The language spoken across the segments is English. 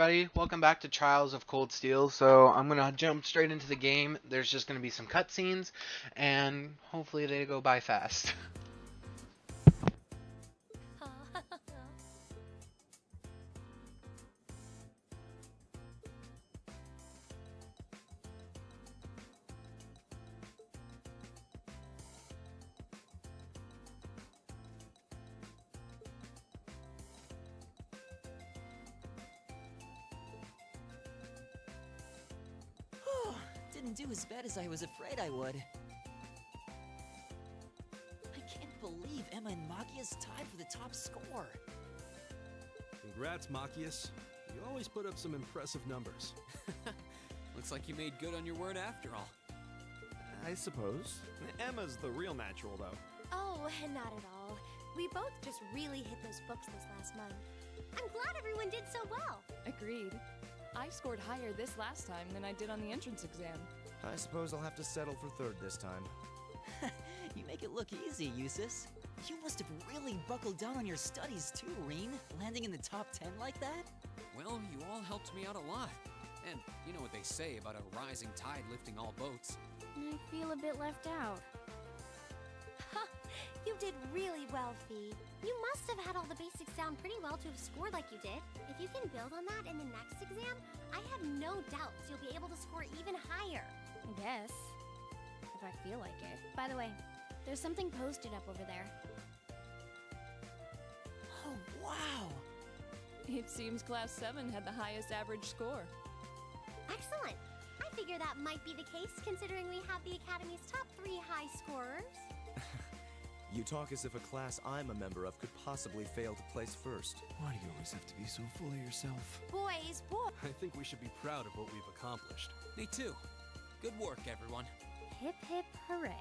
everybody. Welcome back to Trials of Cold Steel. So I'm gonna jump straight into the game. There's just gonna be some cutscenes, and hopefully they go by fast. Didn't do as bad as I was afraid I would. I can't believe Emma and Machias tied for the top score. Congrats, Machias. You always put up some impressive numbers. Looks like you made good on your word after all. I suppose. Emma's the real natural, though. Oh, not at all. We both just really hit those books this last month. I'm glad everyone did so well. Agreed. I scored higher this last time than I did on the entrance exam. I suppose I'll have to settle for third this time. You make it look easy, Eustace. You must have really buckled down on your studies too, Reen, landing in the top 10 like that? Well, you all helped me out a lot. And you know what they say about a rising tide lifting all boats. I feel a bit left out. You did really well, Fee. You must have had all the basics down pretty well to have scored like you did. If you can build on that in the next exam, I have no doubts you'll be able to score even higher. I guess. If I feel like it. By the way, there's something posted up over there. Oh, wow! It seems Class 7 had the highest average score. Excellent. I figure that might be the case considering we have the Academy's top 3 high scorers. You talk as if a class I'm a member of could possibly fail to place first. Why do you always have to be so full of yourself? Boys. I think we should be proud of what we've accomplished. Me too. Good work, everyone. Hip hip hooray.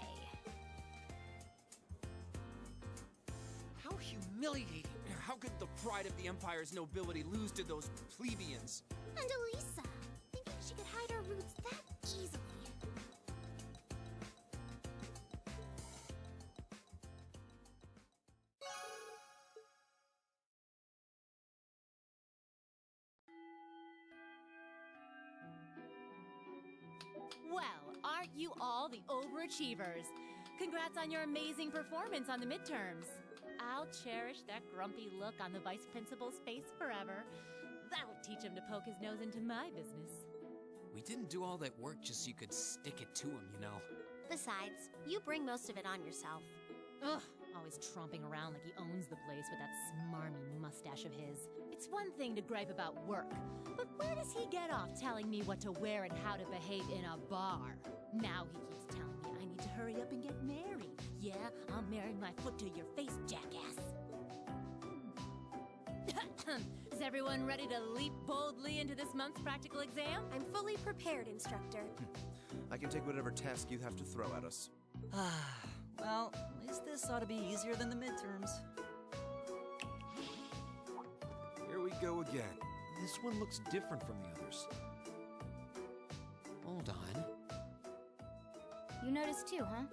How humiliating. How could the pride of the Empire's nobility lose to those plebeians? And Elisa, thinking she could hide her roots that easily. Well, aren't you all the overachievers? Congrats on your amazing performance on the midterms. I'll cherish that grumpy look on the vice principal's face forever. That'll teach him to poke his nose into my business. We didn't do all that work just so you could stick it to him, you know. Besides, you bring most of it on yourself. Ugh, always tromping around like he owns the place with that smarmy mustache of his. It's one thing to gripe about work, but where does he get off telling me what to wear and how to behave in a bar? Now he keeps telling me I need to hurry up and get married. Yeah, I'm marrying my foot to your face, jackass. Is everyone ready to leap boldly into this month's practical exam? I'm fully prepared, instructor. I can take whatever task you have to throw at us. Well, at least this ought to be easier than the midterms. Here we go again. This one looks different from the others. Hold on. You noticed too, huh?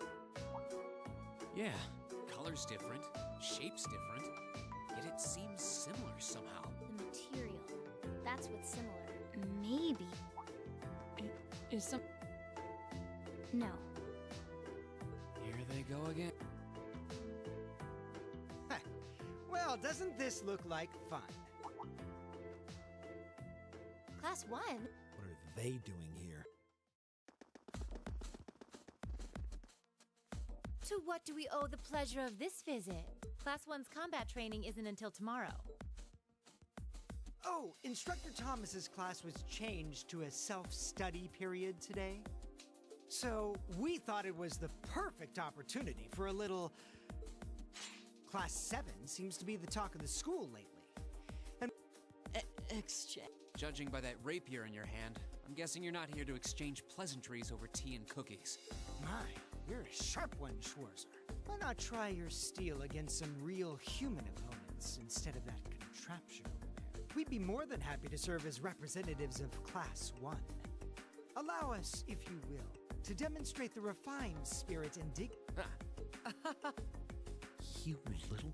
Yeah, color's different, shape's different, yet it seems similar somehow. The material. That's what's similar. Maybe. Is some... No. Here they go again. Well, doesn't this look like fun? Class 1? What are they doing here? To what do we owe the pleasure of this visit? Class 1's combat training isn't until tomorrow. Oh, Instructor Thomas's class was changed to a self-study period today. So we thought it was the perfect opportunity for a little... Class 7 seems to be the talk of the school lately. And Exchange. Judging by that rapier in your hand, I'm guessing you're not here to exchange pleasantries over tea and cookies. my, you're a sharp one, Schwarzer. Why not try your steel against some real human opponents instead of that contraption over there? We'd be more than happy to serve as representatives of Class 1. Allow us, if you will, to demonstrate the refined spirit and You little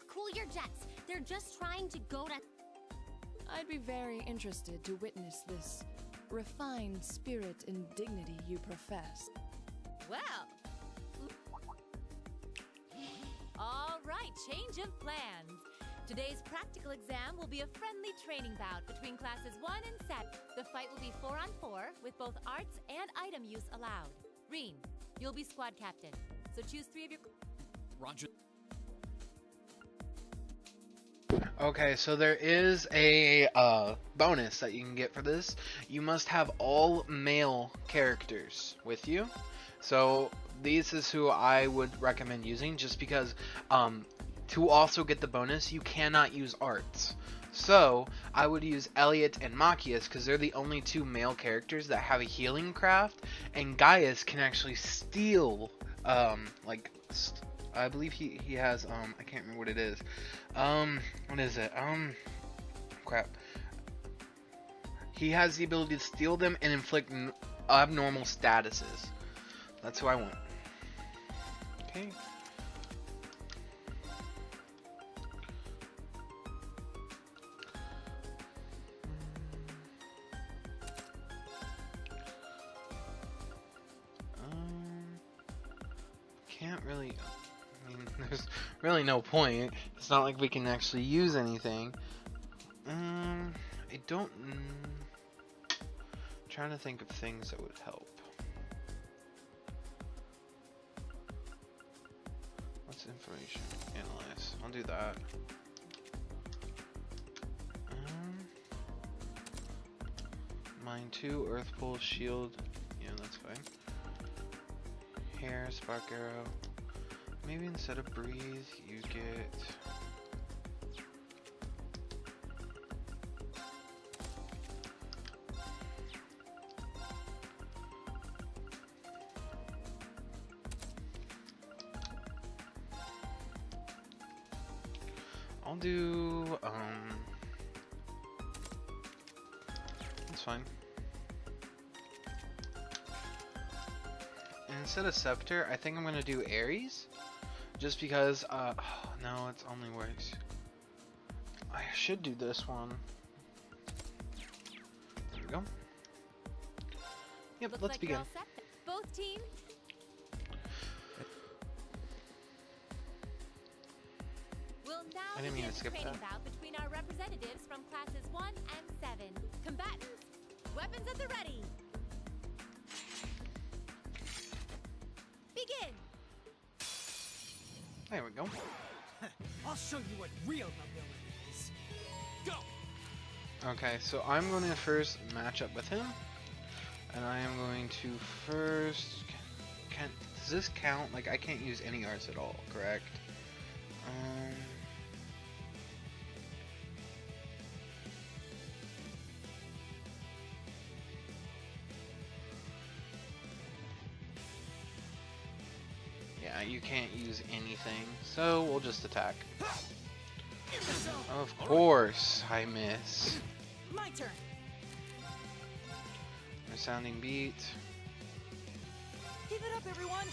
Cool your jets. They're just trying to go to... I'd be very interested to witness this refined spirit and dignity you profess. Well. All right, change of plans. Today's practical exam will be a friendly training bout between classes 1 and 7. The fight will be 4 on 4, with both arts and item use allowed. Reen, you'll be squad captain, so choose 3 of your... Roger. Okay, so there is a bonus that you can get for this. You must have all male characters with you. So this is who I would recommend using, just because to also get the bonus, you cannot use arts. So I would use Elliot and Machias because they're the only 2 male characters that have a healing craft, and Gaius can actually steal I believe he has I can't remember what it is. What is it? Crap. He has the ability to steal them and inflict abnormal statuses. That's who I want. Okay. Can't really. I mean, there's really no point. It's not like we can actually use anything. I don't. Trying to think of things that would help. What's information? Analyze. I'll do that. Mine 2, Earth Pulse, Shield. Yeah, that's fine. Hair, Spark Arrow. Maybe instead of Breathe, you get. I'll do, that's fine. And instead of Scepter, I think I'm gonna do Ares. Just because, oh, no, it's only works. I should do this one. There we go. Yep, Looks let's like begin. you're all set. Both teams. We'll now I didn't mean begin to skip the training that. bout between our representatives from classes 1 and 7. Combatants, weapons at the ready. Begin. There we go. I'll show you what real nobility is. Go! Okay, so I'm going to first match up with him. And I am going to first... does this count? Like, I can't use any arts at all, correct? Yeah, you can't use anything, so we'll just attack. Of course, I miss. My turn. Resounding beat. Give it up, everyone.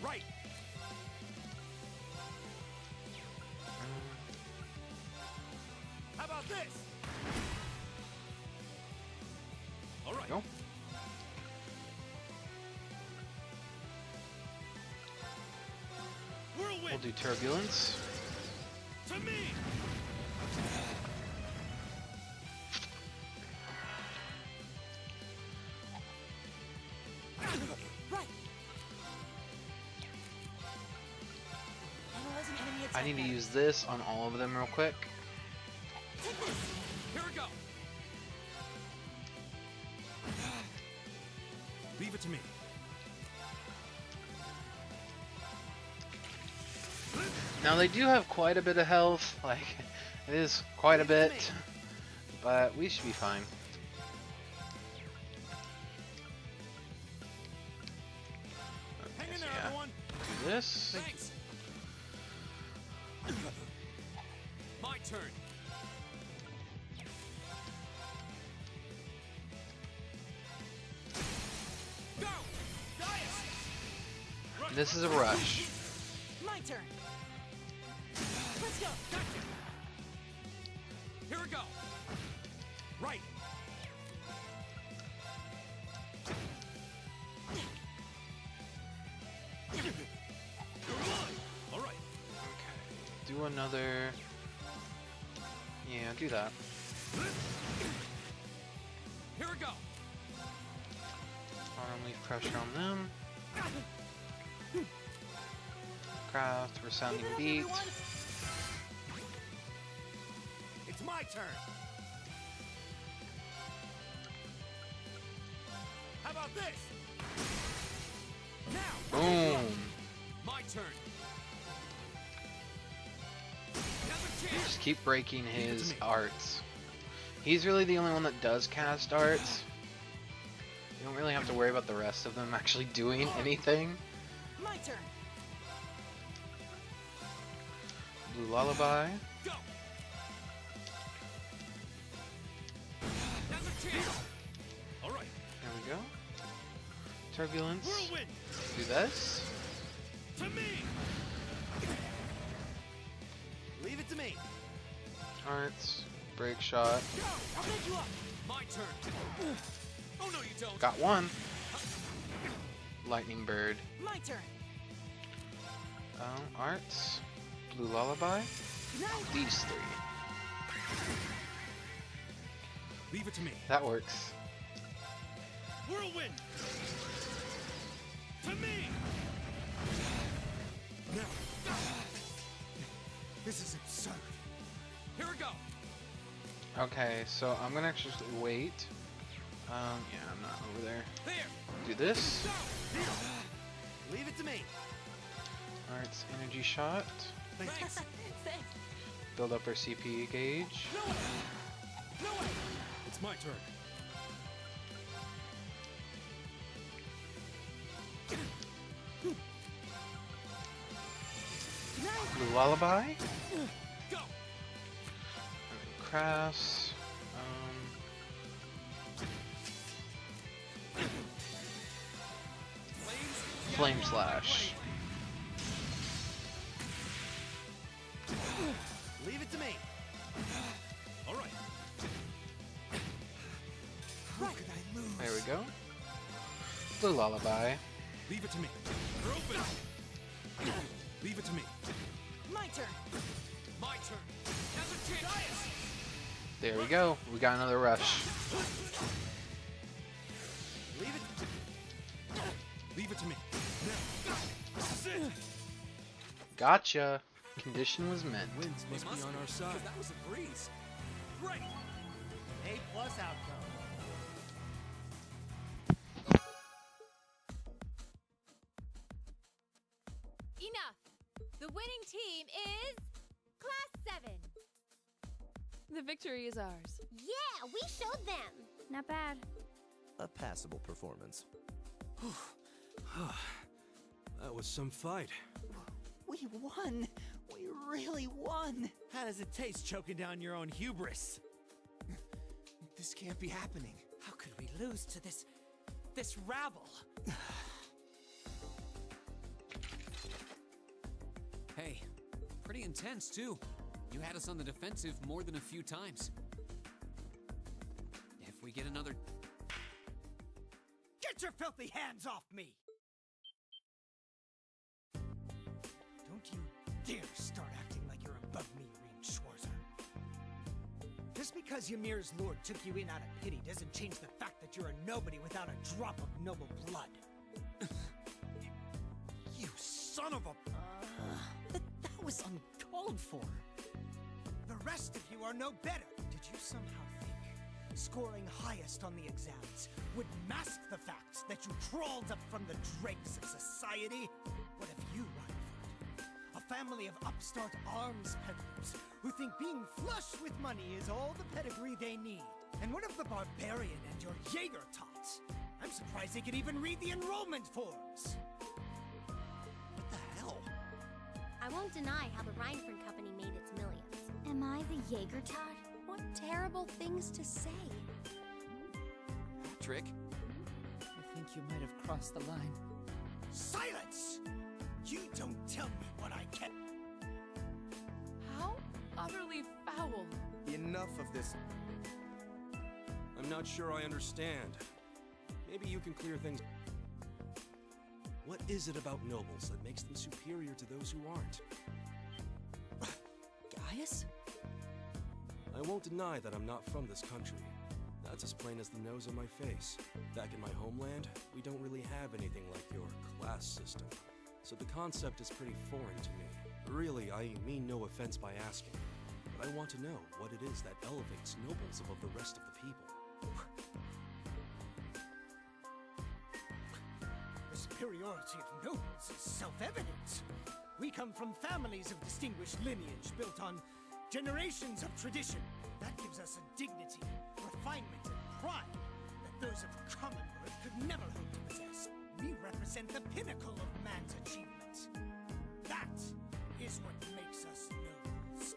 Right! How about this? All right. Go. Whirlwind! We'll do turbulence. To me! Right. Analyzing enemy attack I need to patterns. use this on all of them real quick. Take this. Here we go! Leave it to me. Now they do have quite a bit of health, like it is quite a bit, but we should be fine. Hang Okay, in so there, yeah, everyone! do this. Thanks! My turn! Go! Gaius! This is a rush. My turn. Let's go. Gotcha. Here we go. Right. All right. Okay. Do another. Yeah, do that. Here we go. Arm leaf pressure on them. Craft, resounding beat. It's my turn. How about this? Now. Boom. My turn. Another chance. Just keep breaking his arts. He's really the only one that does cast arts. You don't really have to worry about the rest of them actually doing anything. My turn. Blue Lullaby. Go. Another chance. All right. There we go. Turbulence. Whirlwind. Do this. To me. Leave it to me. Arts. Break shot. Go. I'll pick you up. My turn. Oh no, you don't. Got one. Lightning Bird. My turn. Arts. Blue Lullaby. These three. Leave it to me. That works. Whirlwind. To me. No. This is absurd. Here we go. Okay, so I'm gonna actually wait. Yeah, I'm not over there. There. Do this. Go. Leave it to me. Arts energy shot. Thanks. Thanks. Build up our CP gauge. No way. No way. It's my turn. Blue Lullaby. Go. Crass. Flame Slash. Leave it to me. All right. How could I lose? There we go. Blue Lullaby. Leave it to me. You're open. Leave it to me. My turn. My turn. Another chance. There we go. We got another rush. Leave it. Leave it to me. Now. This is it. Gotcha. Condition was met. Winds must be on our side. Because that was a breeze. Great. A+ outcome. Enough! The winning team is Class 7. The victory is ours. Yeah, we showed them. Not bad. A passable performance. That was some fight. We won. We really won. How does it taste choking down your own hubris? This can't be happening. How could we lose to this rabble? Hey, pretty intense too. You had us on the defensive more than a few times. If we get another... Get your filthy hands off me! Don't you dare start acting like you're above me, Reem Schwarzer. Just because Ymir's lord took you in out of pity doesn't change the fact that you're a nobody without a drop of noble blood. You son of a... That was uncalled for. The rest of you are no better. Did you somehow think scoring highest on the exams would mask the fact that you crawled up from the dregs of society? What have you run for? A family of upstart arms peddlers who think being flush with money is all the pedigree they need. And what of the barbarian and your Jaeger tots? I'm surprised they could even read the enrollment forms. What the hell? I won't deny how the Rhineford Company made its millions. Am I the Jaeger tot? What terrible things to say. Trick? I think you might have crossed the line. Silence! You don't tell me what I can. How utterly foul. Enough of this. I'm not sure I understand. Maybe you can clear things. What is it about nobles that makes them superior to those who aren't? Gaius? I won't deny that I'm not from this country. That's as plain as the nose on my face. Back in my homeland, we don't really have anything like your class system. So the concept is pretty foreign to me. Really, I mean no offense by asking, but I want to know what it is that elevates nobles above the rest of the people. The superiority of nobles is self-evident. We come from families of distinguished lineage built on generations of tradition. That gives us a dignity, refinement, and pride that those of common birth could never hope to possess. We represent the pinnacle of man's achievement. That is what makes us nobles.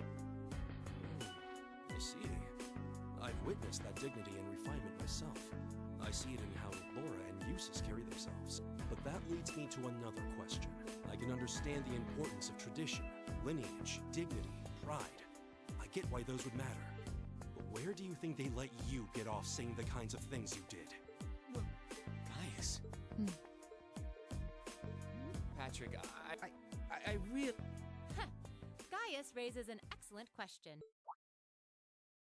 I see. I've witnessed that dignity and refinement myself. I see it in how Laura and Eustace carry themselves. But that leads me to another question. I can understand the importance of tradition, lineage, dignity, pride. I get why those would matter. But where do you think they let you get off saying the kinds of things you did? Well, Gaius. Patrick, I really... Gaius raises an excellent question.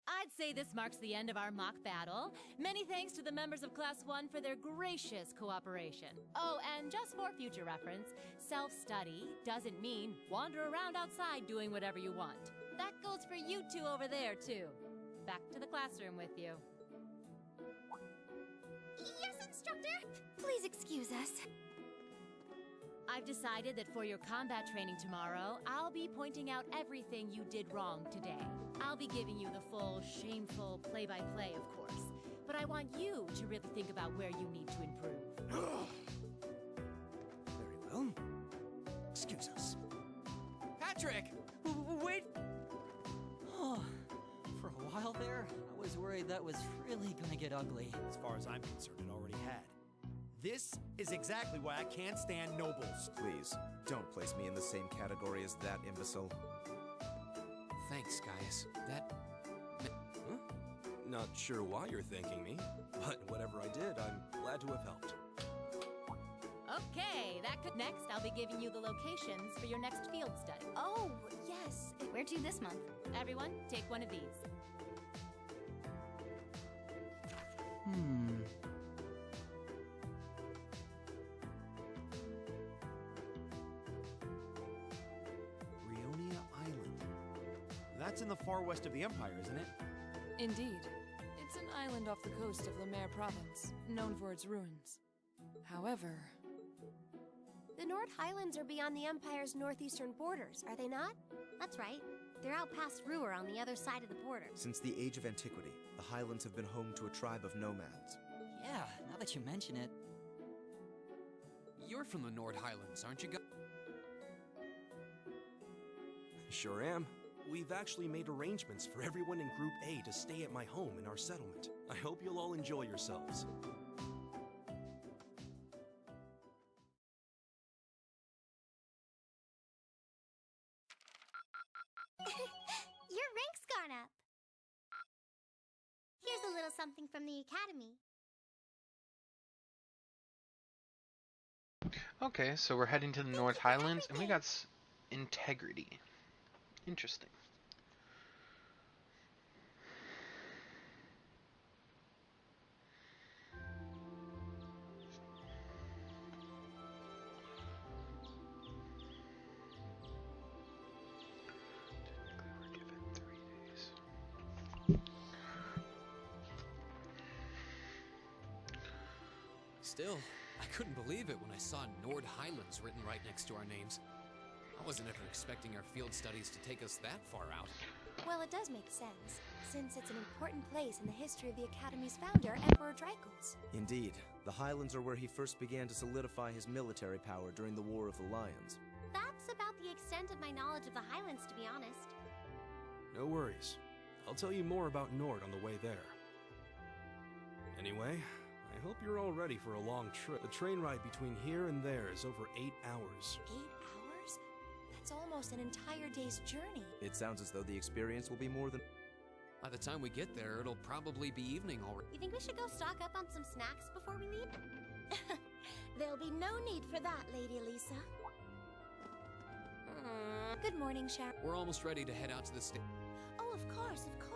I'd say this marks the end of our mock battle. Many thanks to the members of Class 1 for their gracious cooperation. Oh, and just for future reference, self-study doesn't mean wander around outside doing whatever you want. That goes for you two over there, too. Back to the classroom with you. Yes, instructor! Please excuse us. I've decided that for your combat training tomorrow, I'll be pointing out everything you did wrong today. I'll be giving you the full, shameful play-by-play, of course. But I want you to really think about where you need to improve. very well. Excuse us. Patrick! Wait! Oh, for a while there, I was worried that was really gonna get ugly. As far as I'm concerned, it already had. This is exactly why I can't stand nobles. Please, don't place me in the same category as that imbecile. Thanks, Gaius. That... Huh? Not sure why you're thanking me, but whatever I did, I'm glad to have helped. Okay, next I'll be giving you the locations for your next field study. Oh, yes. Where to this month? Everyone, take one of these. Brionia Island. That's in the far west of the Empire, isn't it? Indeed. It's an island off the coast of Lemaire Province, known for its ruins. However... The Nord Highlands are beyond the Empire's northeastern borders, are they not? That's right. They're out past Ruhr on the other side of the border. Since the age of antiquity, the Highlands have been home to a tribe of nomads. Yeah, now that you mention it. You're from the Nord Highlands, aren't you, Sure am. We've actually made arrangements for everyone in Group A to stay at my home in our settlement. I hope you'll all enjoy yourselves. Your rank's gone up. Here's a little something from the Academy. Okay, so we're heading to the North Highlands, and we got integrity. Interesting. Still, I couldn't believe it when I saw Nord Highlands written right next to our names. I wasn't ever expecting our field studies to take us that far out. Well, it does make sense, since it's an important place in the history of the Academy's founder, Emperor Dreichels. Indeed, the Highlands are where he first began to solidify his military power during the War of the Lions. That's about the extent of my knowledge of the Highlands, to be honest. No worries. I'll tell you more about Nord on the way there. Anyway, I hope you're all ready for a long trip. The train ride between here and there is over 8 hours. 8 hours? It's almost an entire day's journey. It sounds as though the experience will be more than... By the time we get there, it'll probably be evening already. You think we should go stock up on some snacks before we leave? There'll be no need for that, Lady Lisa. Good morning, Sharon. We're almost ready to head out to the station. Oh, of course, of course.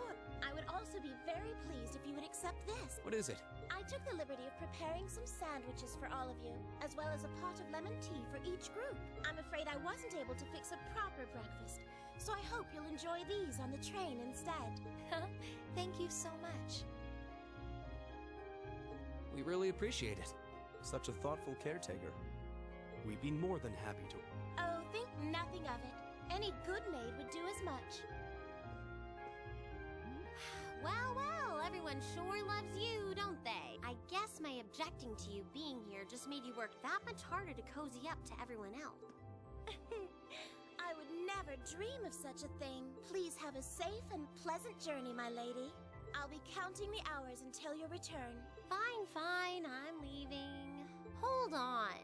I would also be very pleased if you would accept this. What is it? I took the liberty of preparing some sandwiches for all of you, as well as a pot of lemon tea for each group. I'm afraid I wasn't able to fix a proper breakfast, so I hope you'll enjoy these on the train instead. Thank you so much. We really appreciate it. Such a thoughtful caretaker. We'd be more than happy to. Oh, think nothing of it. Any good maid would do as much. Well, everyone sure loves you, don't they? I guess my objecting to you being here just made you work that much harder to cozy up to everyone else. I would never dream of such a thing. Please have a safe and pleasant journey, my lady. I'll be counting the hours until your return. Fine, I'm leaving. Hold on.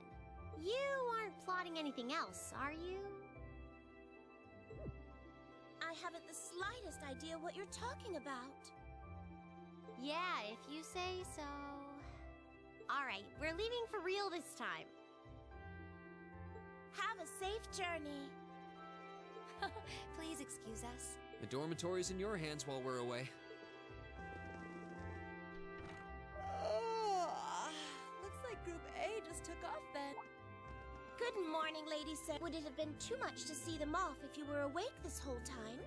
You aren't plotting anything else, are you? I haven't the slightest idea what you're talking about. Yeah, if you say so. Alright, we're leaving for real this time. Have a safe journey. Please excuse us. The dormitory's in your hands while we're away. Looks like Group A just took off then. Good morning, Lady Sarah. Would it have been too much to see them off if you were awake this whole time?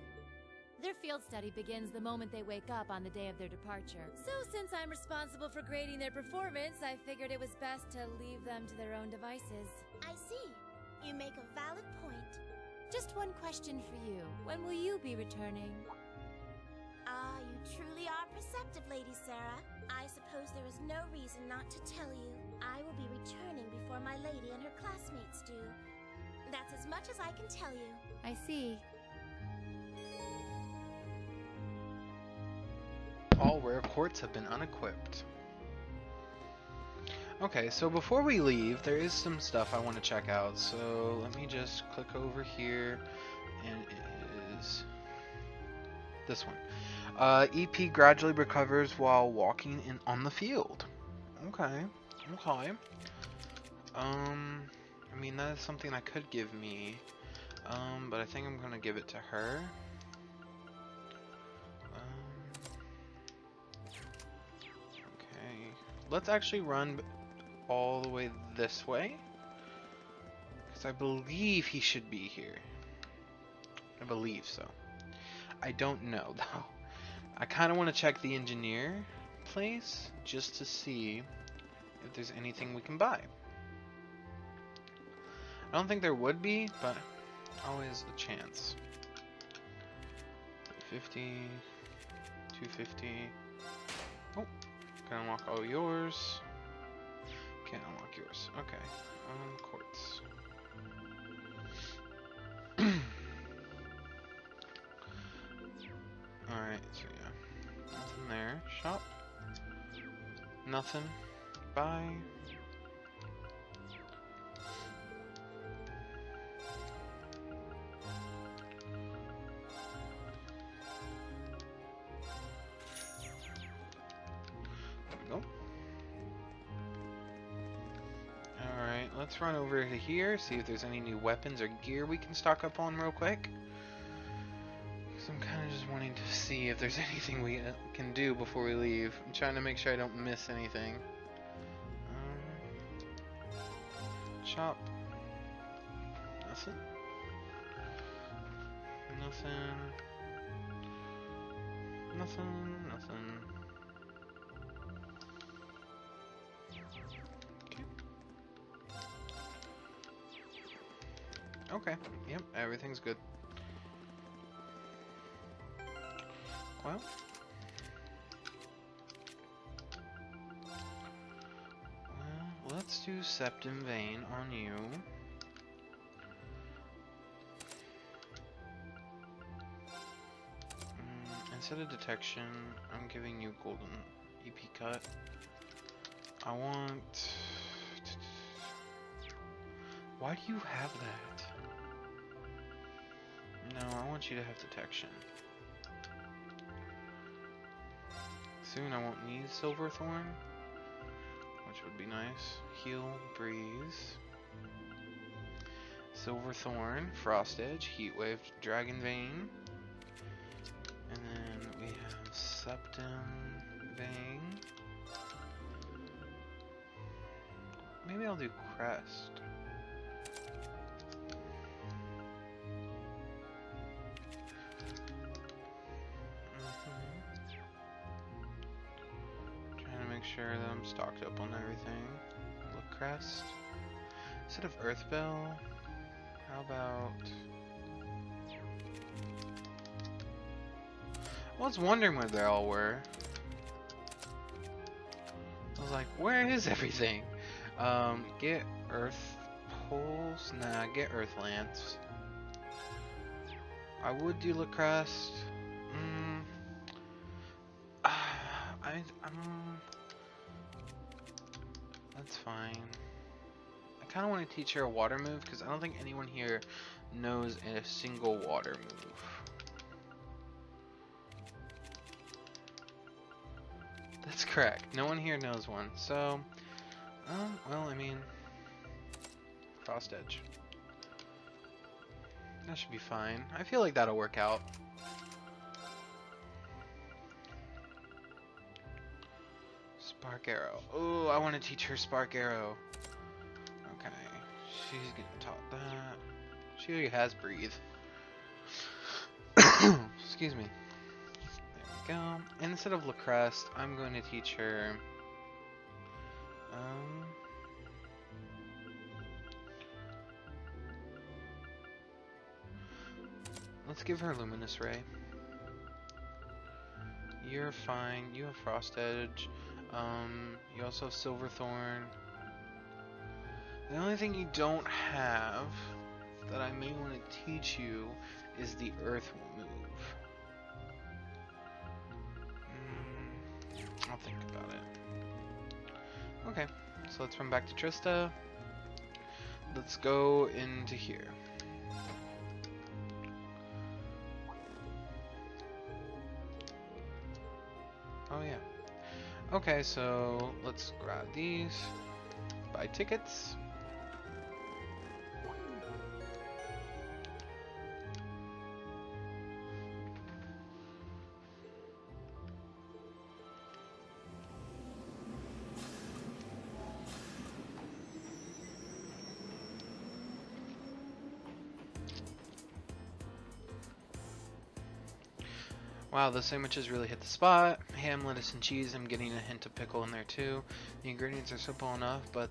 Their field study begins the moment they wake up on the day of their departure. So since I'm responsible for grading their performance, I figured it was best to leave them to their own devices. I see. You make a valid point. Just one question for you. When will you be returning? Ah, you truly are perceptive, Lady Sarah. I suppose there is no reason not to tell you. I will be returning before my lady and her classmates do. That's as much as I can tell you. I see. All rare quartz have been unequipped. Okay, so before we leave, there is some stuff I want to check out. So let me just click over here, and it is this one. EP gradually recovers while walking on the field. Okay. I mean, that is something that could give me, but I think I'm gonna give it to her. Okay, let's actually run all the way this way, because I believe he should be here. I believe so. I don't know though. I kind of want to check the engineer place just to see if there's anything we can buy. I don't think there would be, but always a chance. 350, 250. Oh, can unlock all yours. Can't unlock yours. Okay. Quartz. Alright, so yeah. Nothing there. Shop. Nothing. Buy. There we go. Alright, let's run over to here, see if there's any new weapons or gear we can stock up on real quick. So I'm kind of just wanting to see if there's anything we can do before we leave. I'm trying to make sure I don't miss anything. Shop. Nothing. Nothing. Okay. Yep, everything's good. Well, let's do Septim Vein on you. Instead of detection, I'm giving you golden EP cut. I want... Why do you have that? No, I want you to have detection. Soon I won't need Silverthorn, which would be nice. Heal, Breeze. Silverthorn, Frost Edge, Heatwave, Dragon Vein. And then we have Septum Vein. Maybe I'll do Crest. Trying to make sure that I'm stocked up on everything. Look, Crest. Instead of Earth Bell, how about... I was wondering where they all were. I was like, where is everything? Get Earth Pulse? Nah, get Earth Lance. I would do Lacrest. That's fine. I kind of want to teach her a water move because I don't think anyone here knows a single water move. That's correct. No one here knows one. So, well, I mean, Frost Edge. That should be fine. I feel like that'll work out. Spark Arrow. Oh, I want to teach her Spark Arrow. Okay, she's getting taught that. She already has Breathe. Excuse me. There we go. Instead of Lacrest, I'm going to teach her. Let's give her Luminous Ray. You're fine. You have Frost Edge. You also have Silverthorn. The only thing you don't have that I may want to teach you is the Earth move. I'll think about it. Okay, so let's run back to Trista. Let's go into here. Oh yeah. Okay, so let's grab these. Buy tickets. Wow, those sandwiches really hit the spot. Ham, lettuce, and cheese. I'm getting a hint of pickle in there too. The ingredients are simple enough, but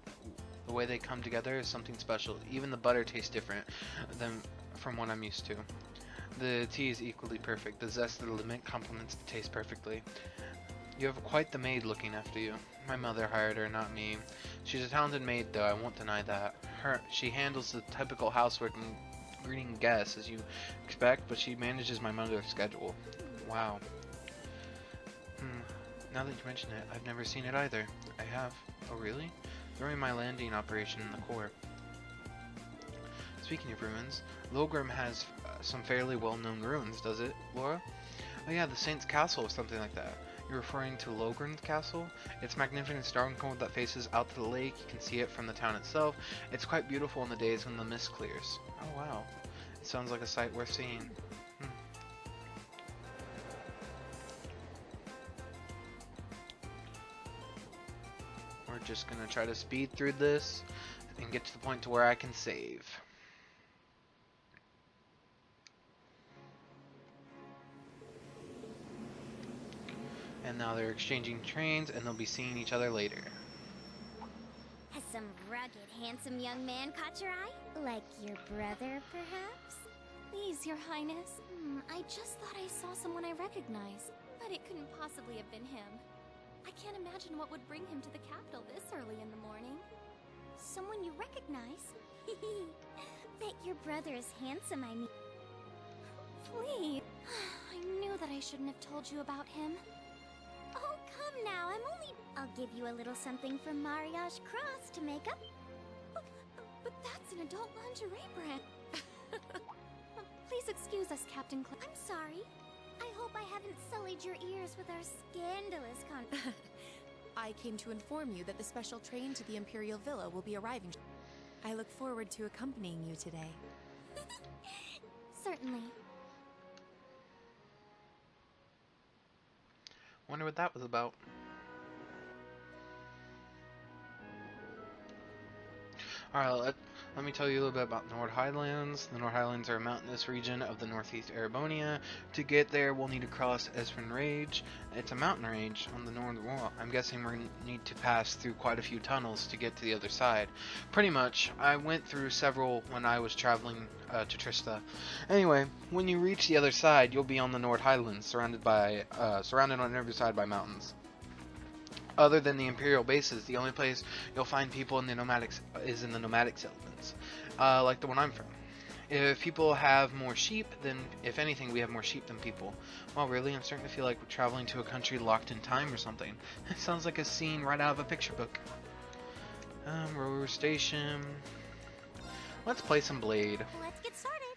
the way they come together is something special. Even the butter tastes different than from what I'm used to. The tea is equally perfect. The zest of the mint complements the taste perfectly. You have quite the maid looking after you. My mother hired her, not me. She's a talented maid, though, I won't deny that. She handles the typical housework and greeting guests, as you expect, but she manages my mother's schedule. Wow. Now that you mention it, I've never seen it either. I have. Oh, really? During my landing operation in the core. Speaking of ruins, Logrim has some fairly well-known ruins, does it, Laura? Oh yeah, the Saint's Castle or something like that. You're referring to Logrim's Castle? It's a magnificent stronghold that faces out to the lake. You can see it from the town itself. It's quite beautiful in the days when the mist clears. Oh wow. It sounds like a sight worth seeing. We're just gonna try to speed through this and get to the point to where I can save. And now they're exchanging trains and they'll be seeing each other later. Has some rugged, handsome young man caught your eye? Like your brother, perhaps? Please, Your Highness. I just thought I saw someone I recognize, but it couldn't possibly have been him. I can't imagine what would bring him to the capital this early in the morning. Someone you recognize? Bet your brother is handsome, I mean. Please. I knew that I shouldn't have told you about him. Oh, come now, I'll give you a little something from Mariage Cross to make up. But that's an adult lingerie brand. Please excuse us, Captain Cl- I'm sorry. I hope I haven't sullied your ears with our scandalous I came to inform you that the special train to the Imperial Villa will be arriving. I look forward to accompanying you today. Certainly. Wonder what that was about. Alright, let me tell you a little bit about the Nord Highlands. The Nord Highlands are a mountainous region of the northeast Erebonia. To get there, we'll need to cross Espen Range. It's a mountain range on the northern wall. I'm guessing we're going to need to pass through quite a few tunnels to get to the other side. Pretty much, I went through several when I was traveling to Trista. Anyway, when you reach the other side, you'll be on the Nord Highlands, surrounded on every side by mountains. Other than the Imperial bases, the only place you'll find people in the nomadics is in the nomadic settlements, like the one I'm from. If people have more sheep, then if anything, we have more sheep than people. Well, really, I'm starting to feel like we're traveling to a country locked in time or something. It sounds like a scene right out of a picture book. Rower Station. Let's play some Blade. Let's get started.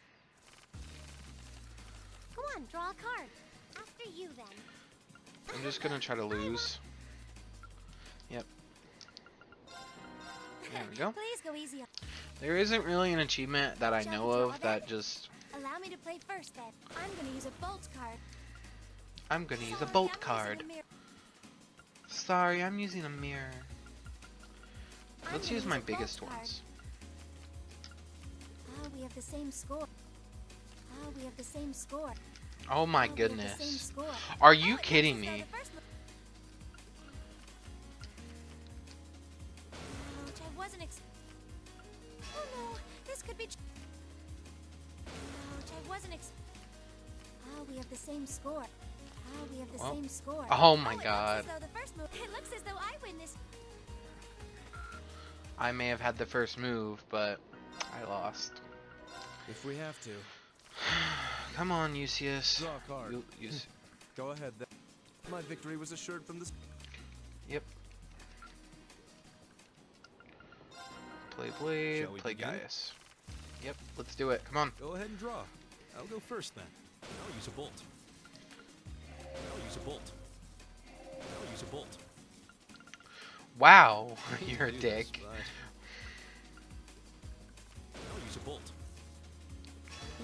Come on, draw a card. After you, then. I'm just gonna try to lose. Yep. There we go. Please go easy. There isn't really an achievement that I know of that just... Allow me to play first, then. I'm gonna use a bolt card. I'm gonna use a bolt card. Sorry, I'm using a mirror. Let's use my biggest ones. We have the same score. We have the same score. Oh my goodness. Are you kidding me? Oh no, this could be. Ouch, I wasn't we have the same score. We have the same score. Oh my god. It looks as though I win this. I may have had the first move, but I lost. If we have to. Come on, Lucius. Draw a card. Go ahead then. My victory was assured from this. Yep. Play Blade, play begin? Gaius. Yep, let's do it. Come on. Go ahead and draw. I'll go first then. I'll use a bolt. I'll use a bolt. I'll use a bolt. Wow, you're a Do dick. this, I'll use a bolt.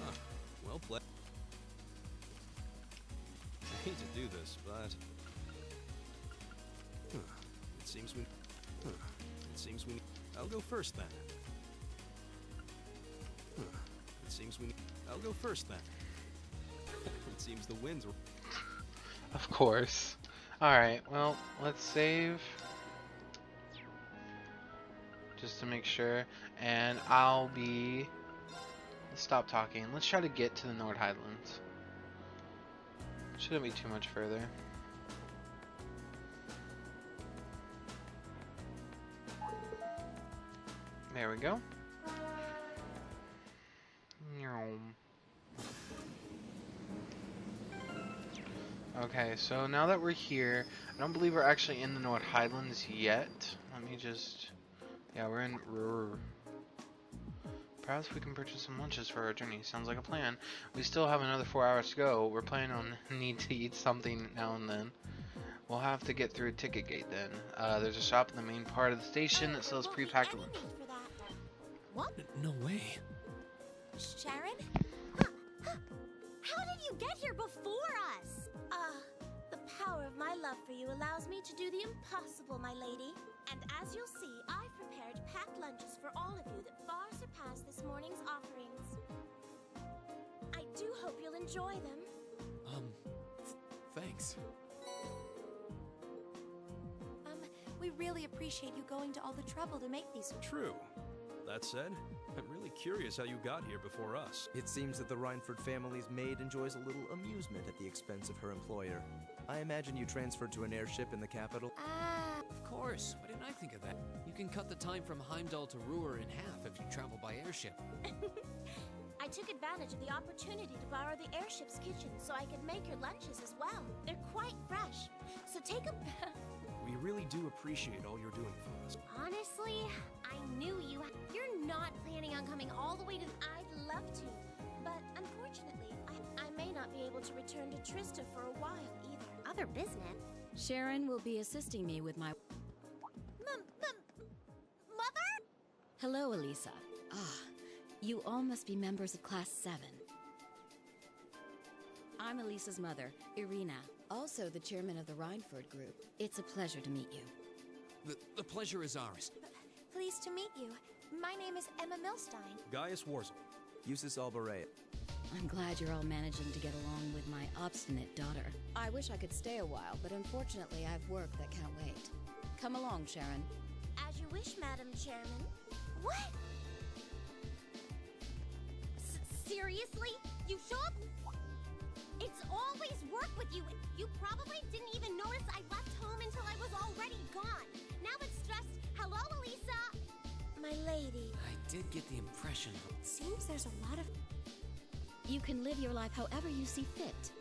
Huh. Well played. I hate to do this, but it seems we. I'll go first then. It seems we. I'll go first then. It seems the winds were. Of course. Alright, well, let's save. Just to make sure. And I'll be... Let's stop talking. Let's try to get to the Nord Highlands. Shouldn't be too much further. There we go. Okay, so now that we're here, I don't believe we're actually in the Nord Highlands yet. Let me just... Yeah, we're in Ruhr. Perhaps we can purchase some lunches for our journey. Sounds like a plan. We still have another 4 hours to go. We're planning on need to eat something now and then. We'll have to get through a ticket gate then. There's a shop in the main part of the station that sells pre-packed lunch. What? No way. Sharon? How did you get here before us? The power of my love for you allows me to do the impossible, my lady. And as you'll see, I've prepared packed lunches for all of you that far surpass this morning's offerings. I do hope you'll enjoy them. Thanks. We really appreciate you going to all the trouble to make these. True. That said, I'm really curious how you got here before us. It seems that the Reinford family's maid enjoys a little amusement at the expense of her employer. I imagine you transferred to an airship in the capital? Of course. Why didn't I think of that? You can cut the time from Heimdall to Ruhr in half if you travel by airship. I took advantage of the opportunity to borrow the airship's kitchen so I could make your lunches as well. They're quite fresh. So take a... We really do appreciate all you're doing for us. Honestly, I knew you. You're not planning on coming all the way to. I'd love to, but unfortunately, not be able to return to Trista for a while either. Other business? Sharon will be assisting me with my... Mother? Hello, Elisa. Ah, you all must be members of Class 7. I'm Elisa's mother, Irina, also the chairman of the Rhineford Group. It's a pleasure to meet you. The pleasure is ours. Pleased to meet you. My name is Emma Milstein. Gaius Warzel. Eustace Albaret. I'm glad you're all managing to get along with my obstinate daughter. I wish I could stay a while, but unfortunately I have work that can't wait. Come along, Sharon. As you wish, Madam Chairman. What? Seriously? You show up? It's always work with you. You probably didn't even notice I left home until I was already gone. Now it's stressed. Hello, Elisa. My lady. I did get the impression. Seems there's a lot of... You can live your life however you see fit.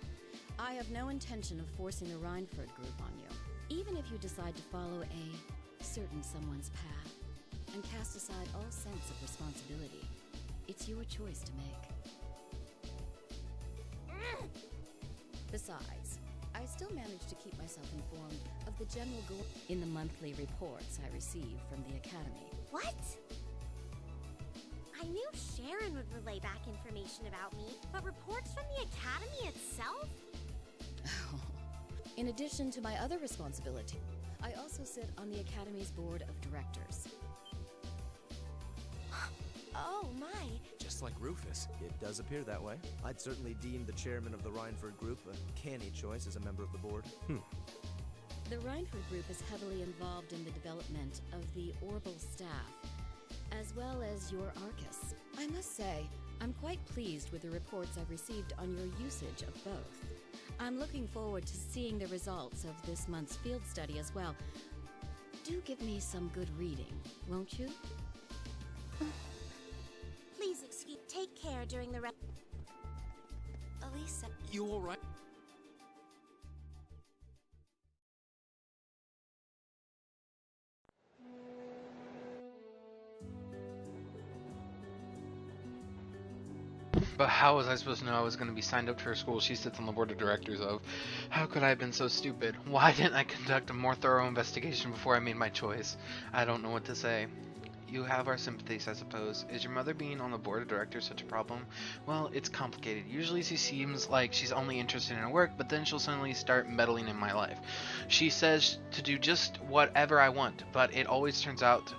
I have no intention of forcing the Rhineford Group on you, even if you decide to follow a certain someone's path and cast aside all sense of responsibility. It's your choice to make. Besides, I still manage to keep myself informed of the general goal in the monthly reports I receive from the Academy. What? I knew Sharon would relay back information about me, but reports from the Academy itself? In addition to my other responsibility, I also sit on the Academy's board of directors. Oh my. Just like Rufus. It does appear that way. I'd certainly deem the chairman of the Rhineford Group a canny choice as a member of the board. The Rhineford Group is heavily involved in the development of the Orbital staff, as well as your Arcus. I must say, I'm quite pleased with the reports I've received on your usage of both. I'm looking forward to seeing the results of this month's field study as well. Do give me some good reading, won't you? Please excuse... Take care during the rest... Elisa... You all right? But how was I supposed to know I was going to be signed up to her school she sits on the board of directors of? How could I have been so stupid? Why didn't I conduct a more thorough investigation before I made my choice? I don't know what to say. You have our sympathies, I suppose. Is your mother being on the board of directors such a problem? Well, it's complicated. Usually she seems like she's only interested in her work, but then she'll suddenly start meddling in my life. She says to do just whatever I want, but it always turns out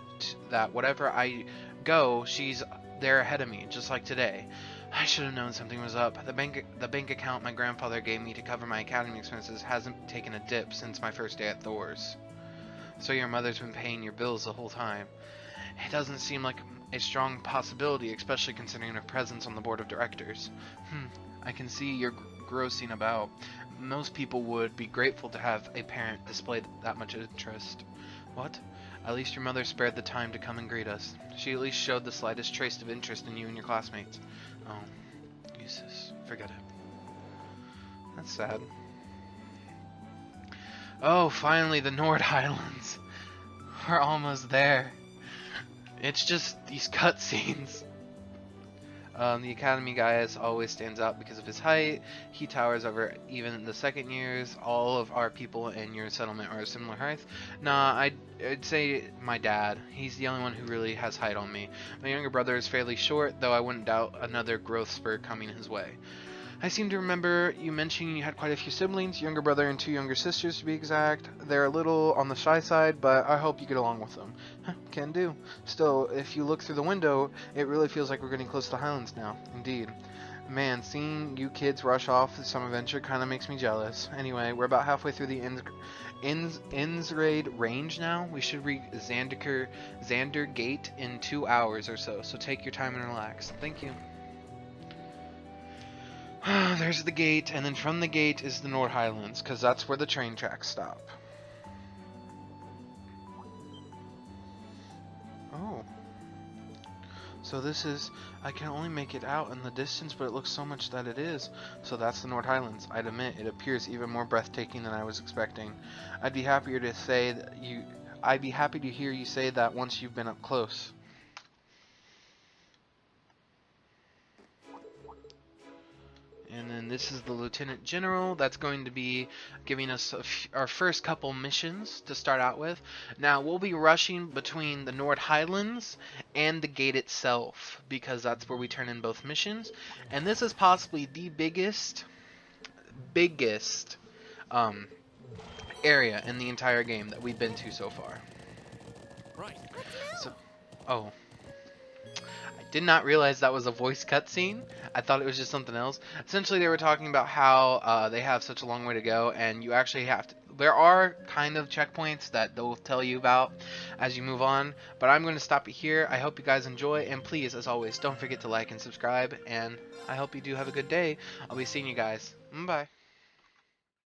that whatever I go, she's there ahead of me, just like today. I should have known something was up. The bank account my grandfather gave me to cover my academy expenses hasn't taken a dip since my first day at Thor's. So your mother's been paying your bills the whole time. It doesn't seem like a strong possibility, especially considering her presence on the board of directors. I can see you're grossing about. Most people would be grateful to have a parent display that much interest. What? At least your mother spared the time to come and greet us. She at least showed the slightest trace of interest in you and your classmates. Oh, Eustace, forget it. That's sad. Oh, finally, the Nord Highlands. We're almost there. It's just these cutscenes. The Academy guy always stands out because of his height. He towers over even the second years. All of our people in your settlement are a similar height. Nah, I'd say my dad. He's the only one who really has height on me. My younger brother is fairly short, though I wouldn't doubt another growth spurt coming his way. I seem to remember you mentioning you had quite a few siblings, younger brother and 2 younger sisters to be exact. They're a little on the shy side, but I hope you get along with them. Can do. Still, if you look through the window, it really feels like we're getting close to the Highlands now. Indeed. Man, seeing you kids rush off to some adventure kind of makes me jealous. Anyway, we're about halfway through the Innsraid range now. We should reach Xander Gate in 2 hours or so, so take your time and relax. Thank you. There's the gate, and then from the gate is the Nord Highlands, because that's where the train tracks stop. Oh. So this is, I can only make it out in the distance, but it looks so much that it is. So that's the Nord Highlands. I'd admit, it appears even more breathtaking than I was expecting. I'd be happy to hear you say that once you've been up close. And then this is the Lieutenant General that's going to be giving us our first couple missions to start out with. Now we'll be rushing between the Nord Highlands and the gate itself because that's where we turn in both missions. And this is possibly the biggest area in the entire game that we've been to so far. Right. So, oh. I did not realize that was a voice cutscene. I thought it was just something else. Essentially, they were talking about how they have such a long way to go, and you actually have to. There are kind of checkpoints that they'll tell you about as you move on, but I'm going to stop it here. I hope you guys enjoy, and please, as always, don't forget to like and subscribe, and I hope you do have a good day. I'll be seeing you guys. Bye.